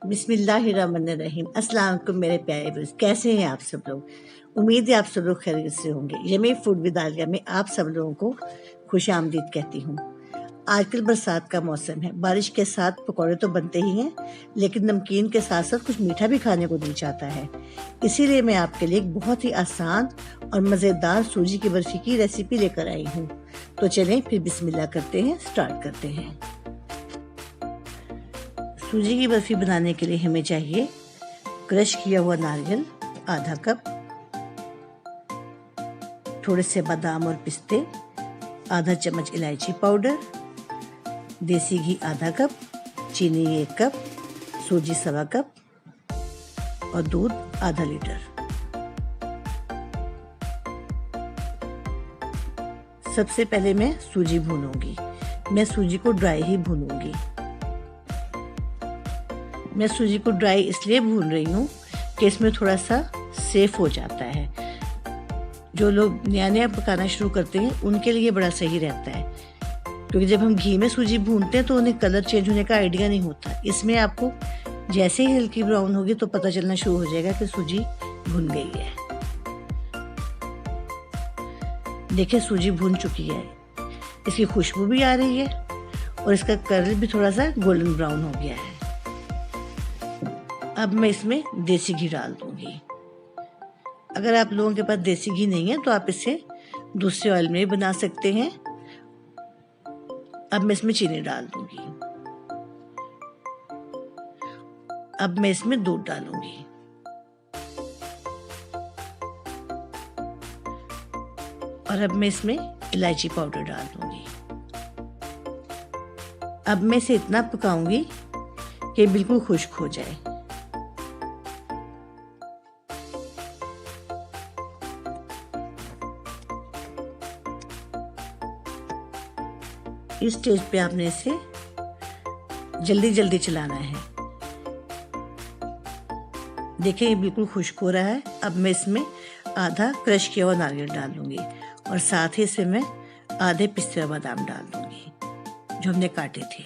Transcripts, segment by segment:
बिस्मिल्लाहिर्रहमानिर्रहीम। अस्सलाम वालेकुम मेरे प्यारे व्यूअर्स, कैसे हैं आप सब लोग। उम्मीद है आप सब लोग खैरियत से होंगे। यमी फूड विद आलिया में आप सब लोगों को खुश आमदीद कहती हूँ। आजकल बरसात का मौसम है, बारिश के साथ पकौड़े तो बनते ही हैं, लेकिन नमकीन के साथ साथ कुछ मीठा भी खाने को दिल चाहता है। इसीलिए मैं आपके लिए एक बहुत ही आसान और मज़ेदार सूजी की बर्फी की रेसिपी लेकर आई हूँ। तो चलें फिर बिस्मिल्लाह करते हैं, स्टार्ट करते हैं। सूजी की बर्फी बनाने के लिए हमें चाहिए क्रश किया हुआ नारियल आधा कप, थोड़े से बादाम और पिस्ते, आधा चम्मच इलायची पाउडर, देसी घी आधा कप, चीनी 1 कप, सूजी 1.25 कप और दूध आधा लीटर। सबसे पहले मैं सूजी भूनूंगी। मैं सूजी को ड्राई ही भूनूंगी। मैं सूजी को ड्राई इसलिए भून रही हूँ कि इसमें थोड़ा सा सेफ हो जाता है। जो लोग नया नया पकाना शुरू करते हैं उनके लिए बड़ा सही रहता है, क्योंकि जब हम घी में सूजी भूनते हैं तो उन्हें कलर चेंज होने का आइडिया नहीं होता। इसमें आपको जैसे ही हल्की ब्राउन होगी तो पता चलना शुरू हो जाएगा कि सूजी भुन गई है। देखिए सूजी भुन चुकी है, इसकी खुशबू भी आ रही है और इसका कलर भी थोड़ा सा गोल्डन ब्राउन हो गया है। अब मैं इसमें देसी घी डाल दूंगी। अगर आप लोगों के पास देसी घी नहीं है तो आप इसे दूसरे ऑयल में भी बना सकते हैं। अब मैं इसमें चीनी डाल दूंगी। अब मैं इसमें दूध डालूंगी। और अब मैं इसमें इलायची पाउडर डाल दूंगी। अब मैं इसे इतना पकाऊंगी कि बिल्कुल खुश्क हो जाए। इस स्टेज पे आपने इसे जल्दी जल्दी चलाना है। देखिए ये बिल्कुल खुश्क हो रहा है। अब मैं इसमें आधा क्रश किया हुआ नारियल डाल दूंगी और साथ ही इसमें मैं आधे पिस्ते हुए बादाम डाल दूंगी जो हमने काटे थे।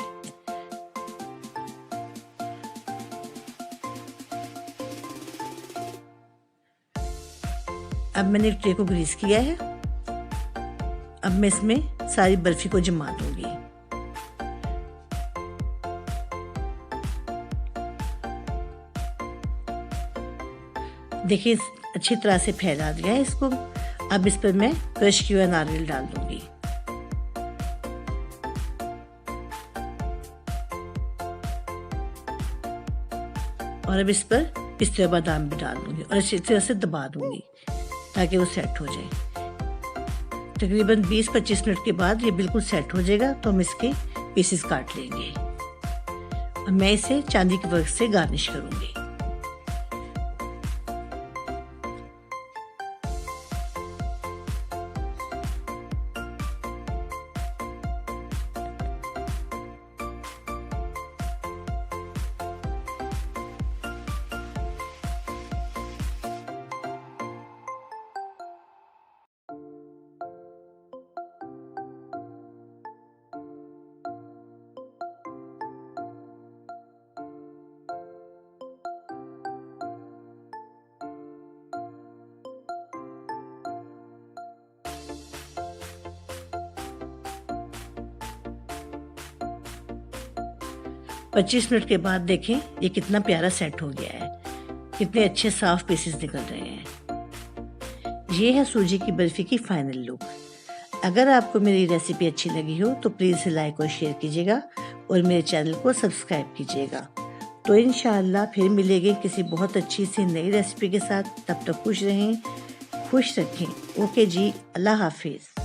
अब मैंने ट्रे को ग्रीस किया है। अब मैं इसमें सारी बर्फी को जमा दूंगी। देखिए अच्छी तरह से फैला दिया है इसको। अब इस पर मैं क्रश किया हुआ नारियल डाल दूंगी। और अब इस पर पिस्ते और बादाम भी डाल दूंगी और अच्छी तरह से दबा दूंगी ताकि वो सेट हो जाए। तकरीबन 20-25 मिनट के बाद ये बिल्कुल सेट हो जाएगा तो हम इसके पीसेस काट लेंगे और मैं इसे चांदी के वर्क से गार्निश करूंगी। पच्चीस मिनट के बाद देखें ये कितना प्यारा सेट हो गया है, कितने अच्छे साफ पीसेस निकल रहे हैं। ये है सूजी की बर्फी की फाइनल लुक। अगर आपको मेरी रेसिपी अच्छी लगी हो तो प्लीज़ इसे लाइक और शेयर कीजिएगा और मेरे चैनल को सब्सक्राइब कीजिएगा। तो इंशाअल्लाह फिर मिलेंगे किसी बहुत अच्छी सी नई रेसिपी के साथ। तब तक खुश रहें, खुश रखें। ओके जी, अल्लाह हाफिज़।